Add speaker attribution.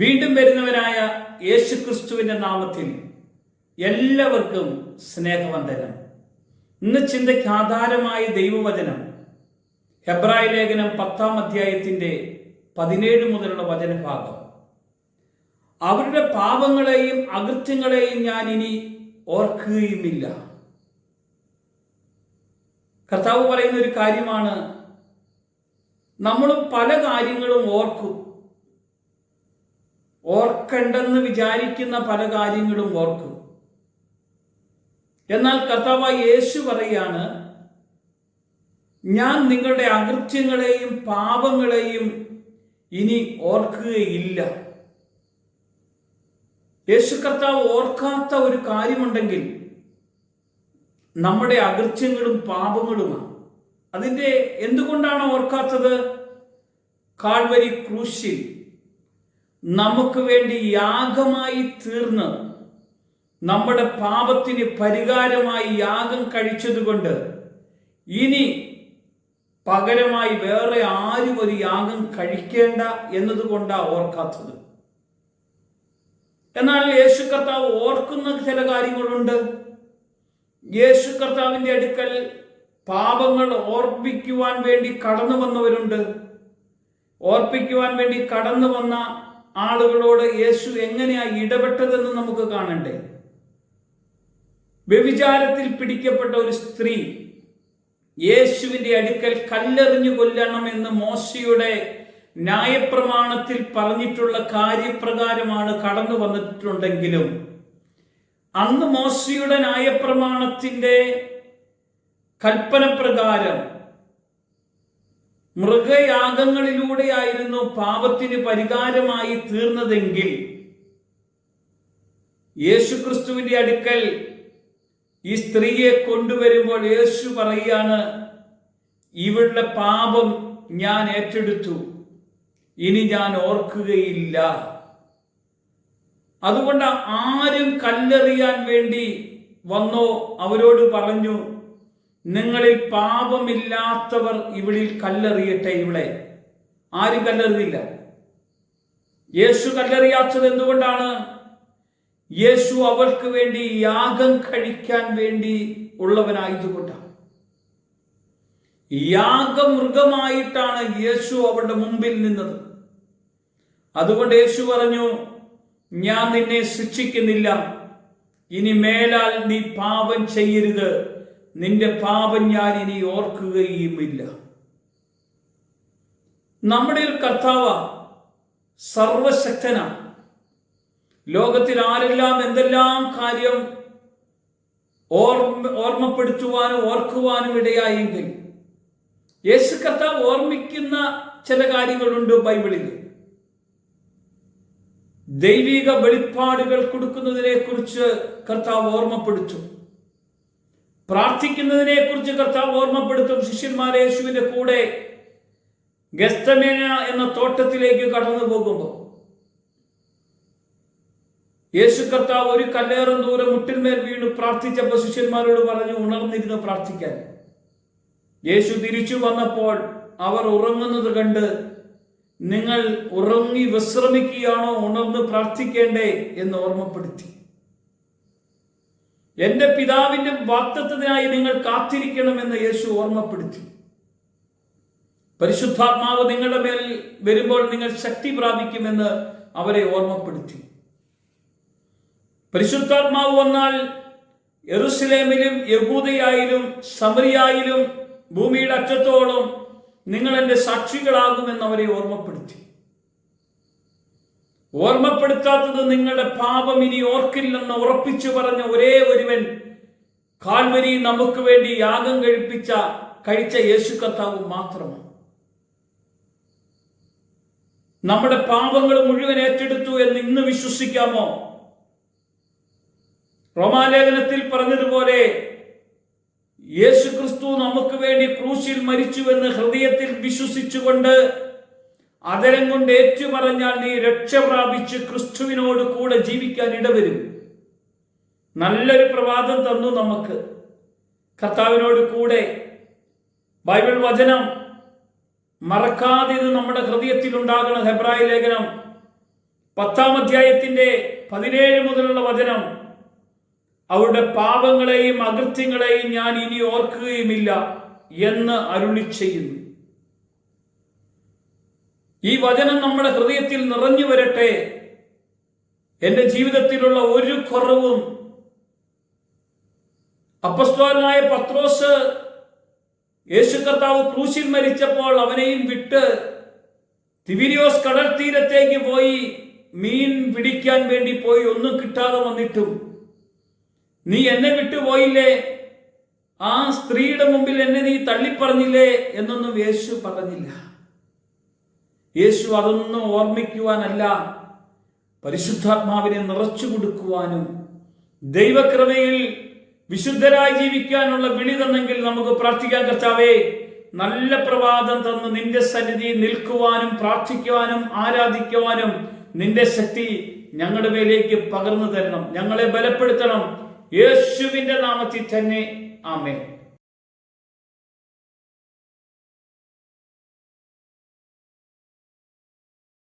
Speaker 1: വീണ്ടും വരുന്നവനായ യേശുക്രിസ്തുവിന്റെ നാമത്തിൽ എല്ലാവർക്കും സ്നേഹവന്ദനം. ഇന്ന് ചിന്തയ്ക്ക് ആധാരമായ ദൈവവചനം ഹെബ്രായ ലേഖനം 10-ാം അധ്യായത്തിന്റെ 17 മുതലുള്ള വചനഭാഗം. അവരുടെ പാപങ്ങളെയും അകൃത്യങ്ങളെയും ഞാൻ ഇനി ഓർക്കുകയുമില്ല. കർത്താവ് പറയുന്ന ഒരു കാര്യമാണ്, നമ്മൾ പല കാര്യങ്ങളും ഓർക്കണ്ടെന്ന് വിചാരിക്കുന്ന പല കാര്യങ്ങളും ഓർക്കും. എന്നാൽ കർത്താവായ യേശു പറയാണ്, ഞാൻ നിങ്ങളുടെ അകൃത്യങ്ങളെയും പാപങ്ങളെയും ഇനി ഓർക്കുകയില്ല. യേശു കർത്താവ് ഓർക്കാത്ത ഒരു കാര്യമുണ്ടെങ്കിൽ നമ്മുടെ അകൃത്യങ്ങളും പാപങ്ങളുമാണ്. അതിൻ്റെ എന്തുകൊണ്ടാണ് ഓർക്കാത്തത്? കാൽവരി ക്രൂശിൽ നമുക്ക് വേണ്ടി യാഗമായി തീർന്ന് നമ്മുടെ പാപത്തിന് പരിഹാരമായി യാഗം കഴിച്ചതുകൊണ്ട് ഇനി പകരമായി വേറെ ആരും ഒരു യാഗം കഴിക്കേണ്ട എന്നതുകൊണ്ടാണ് ഓർക്കാത്തത്. എന്നാൽ യേശു കർത്താവ് ഓർക്കുന്ന ചില കാര്യങ്ങളുണ്ട്. യേശു കർത്താവിൻ്റെ അടുക്കൽ പാപങ്ങൾ ഓർപ്പിക്കുവാൻ വേണ്ടി കടന്നു വന്നവരുണ്ട്. ഓർപ്പിക്കുവാൻ വേണ്ടി കടന്നു വന്ന ആളുകളോട് യേശു എങ്ങനെയാ ഇടപെട്ടതെന്ന് നമുക്ക് കാണണ്ടേ. വ്യഭിചാരത്തിൽ പിടിക്കപ്പെട്ട ഒരു സ്ത്രീ യേശുവിന്റെ അടുക്കൽ കല്ലെറിഞ്ഞു കൊല്ലണമെന്ന് മോശയുടെ ന്യായപ്രമാണത്തിൽ പറഞ്ഞിട്ടുള്ള കാര്യപ്രകാരമാണ് കടന്നു വന്നിട്ടുണ്ടെങ്കിലും അന്ന് മോശയുടെ ന്യായപ്രമാണത്തിന്റെ കൽപ്പന പ്രകാരം മൃഗയാഗങ്ങളിലൂടെയായിരുന്നു പാപത്തിന് പരിഹാരമായി തീർന്നതെങ്കിൽ യേശുക്രിസ്തുവിന്റെ അടുക്കൽ ഈ സ്ത്രീയെ കൊണ്ടുവരുമ്പോൾ യേശു പറയാണ്, ഇവളുടെ പാപം ഞാൻ ഏറ്റെടുത്തു, ഇനി ഞാൻ ഓർക്കുകയില്ല. അതുകൊണ്ട് ആരും കല്ലെറിയാൻ വേണ്ടി വന്നോ അവരോട് പറഞ്ഞു, നിങ്ങളിൽ പാപമില്ലാത്തവർ ഇവളിൽ കല്ലെറിയട്ടെ. ഇവളെ ആരും കല്ലെറിഞ്ഞില്ല. യേശു കല്ലെറിയാത്തത് എന്തുകൊണ്ടാണ്? യേശു അവൾക്ക് വേണ്ടി യാഗം കഴിക്കാൻ വേണ്ടി ഉള്ളവനായതുകൊണ്ടാണ്. യാഗമൃഗമായിട്ടാണ് യേശു അവളുടെ മുമ്പിൽ നിന്നത്. അതുകൊണ്ട് യേശു പറഞ്ഞു, ഞാൻ നിന്നെ ശിക്ഷിക്കുന്നില്ല, ഇനി മേലാൽ നീ പാപം ചെയ്യരുത്, നിന്റെ പാപം ഞാൻ ഇനി ഓർക്കുകയുമില്ല. നമ്മുടെ ഒരു കർത്താവ് സർവശക്തനാണ്. ലോകത്തിൽ ആരെല്ലാം എന്തെല്ലാം കാര്യം ഓർമ്മപ്പെടുത്തുവാനും ഓർക്കുവാനും ഇടയായെങ്കിൽ യേശു കർത്താവ് ഓർമ്മിക്കുന്ന ചില കാര്യങ്ങളുണ്ട് ബൈബിളിൽ. ദൈവിക വെളിപ്പാടുകൾ കൊടുക്കുന്നതിനെ കുറിച്ച് കർത്താവ് ഓർമ്മപ്പെടുത്തും. പ്രാർത്ഥിക്കുന്നതിനെ കുറിച്ച് കർത്താവ് ഓർമ്മപ്പെടുത്തും. ശിഷ്യന്മാരെ യേശുവിന്റെ കൂടെ ഗെത്സമേന എന്ന തോട്ടത്തിലേക്ക് കടന്നു പോകുമ്പോൾ യേശു കർത്താവ് ഒരു കല്ലേറും ദൂരം മുട്ടിന്മേൽ വീണ് പ്രാർത്ഥിച്ചപ്പോൾ ശിഷ്യന്മാരോട് പറഞ്ഞു, ഉണർന്നിരുന്ന് പ്രാർത്ഥിക്കാൻ. യേശു തിരിച്ചു വന്നപ്പോൾ അവർ ഉറങ്ങുന്നത് കണ്ട്, നിങ്ങൾ ഉറങ്ങി വിശ്രമിക്കുകയാണോ, ഉണർന്ന് പ്രാർത്ഥിക്കേണ്ടേ എന്ന് ഓർമ്മപ്പെടുത്തി. എന്റെ പിതാവിന്റെ വാഗ്ദത്തത്തിനായി നിങ്ങൾ കാത്തിരിക്കണമെന്ന് യേശു ഓർമ്മപ്പെടുത്തി. പരിശുദ്ധാത്മാവ് നിങ്ങളുടെ മേൽ വരുമ്പോൾ നിങ്ങൾ ശക്തി പ്രാപിക്കുമെന്ന് അവരെ ഓർമ്മപ്പെടുത്തി. പരിശുദ്ധാത്മാവ് വന്നാൽ യെരൂശലേമിലും യഹൂദയായാലും സമറിയായാലും ഭൂമിയുടെ അറ്റത്തോളം നിങ്ങൾ എൻ്റെ സാക്ഷികളാകുമെന്ന് അവരെ ഓർമ്മപ്പെടുത്തി. ഓർമ്മപ്പെടുത്താത്തത് നിങ്ങളുടെ പാപം ഇനി ഓർക്കില്ലെന്ന് ഉറപ്പിച്ചു പറഞ്ഞ ഒരേ ഒരുവൻ കാൽവരി നമുക്ക് വേണ്ടി യാഗം കഴിച്ച യേശു കർത്താവ് മാത്രമാണ്. നമ്മുടെ പാപങ്ങൾ മുഴുവൻ ഏറ്റെടുത്തു എന്ന് ഇന്ന് വിശ്വസിക്കാമോ? റോമാലേഖനത്തിൽ പറഞ്ഞതുപോലെ യേശു ക്രിസ്തു നമുക്ക് വേണ്ടി ക്രൂശിൽ മരിച്ചുവെന്ന് ഹൃദയത്തിൽ വിശ്വസിച്ചുകൊണ്ട് അതരം കൊണ്ട് ഏറ്റുപറഞ്ഞാൽ നീ രക്ഷ പ്രാപിച്ച് ക്രിസ്തുവിനോട് കൂടെ ജീവിക്കാൻ ഇടവരും. നല്ലൊരു പ്രഭാതം തന്നു നമുക്ക്. കർത്താവിനോട് കൂടെ ബൈബിൾ വചനം മറക്കാതെ ഇത് നമ്മുടെ ഹൃദയത്തിൽ ഉണ്ടാകണം. ഹെബ്രായ ലേഖനം 10-ാം അധ്യായത്തിന്റെ 17 മുതലുള്ള വചനം, അവരുടെ പാപങ്ങളെയും അകൃത്യങ്ങളെയും ഞാൻ ഇനി ഓർക്കുകയുമില്ല എന്ന് അരുളി ചെയ്യുന്നു. ഈ വചനം നമ്മുടെ ഹൃദയത്തിൽ നിറഞ്ഞു വരട്ടെ. എന്റെ ജീവിതത്തിലുള്ള ഒരു കുറവും അപ്പോസ്തലനായ പത്രോസ് യേശു കർത്താവ് ക്രൂശിൽ മരിച്ചപ്പോൾ അവനെയും വിട്ട് തിബിരിയോസ് കടൽ തീരത്തേക്ക് പോയി മീൻ പിടിക്കാൻ വേണ്ടി പോയി, ഒന്നും കിട്ടാതെ വന്നിട്ടും നീ എന്നെ വിട്ടുപോയില്ലേ, ആ സ്ത്രീയുടെ മുമ്പിൽ എന്നെ നീ തള്ളിപ്പറഞ്ഞില്ലേ എന്നൊന്നും യേശു പറഞ്ഞില്ല. യേശു അതൊന്നും ഓർമ്മിക്കുവാനല്ല, പരിശുദ്ധാത്മാവിനെ നിറച്ചു കൊടുക്കുവാനും ദൈവകൃപയിൽ വിശുദ്ധരായി ജീവിക്കാനുള്ള വിളി തന്നെങ്കിൽ നമുക്ക് പ്രാർത്ഥിക്കാൻ. കർത്താവേ, നല്ല പ്രഭാതം തന്ന് നിന്റെ സന്നിധി നിൽക്കുവാനും പ്രാർത്ഥിക്കുവാനും ആരാധിക്കുവാനും നിന്റെ ശക്തി ഞങ്ങളുടെ മേലേക്ക് പകർന്നു തരണം. ഞങ്ങളെ ബലപ്പെടുത്തണം. യേശുവിന്റെ നാമത്തിൽ തന്നെ ആമേൻ.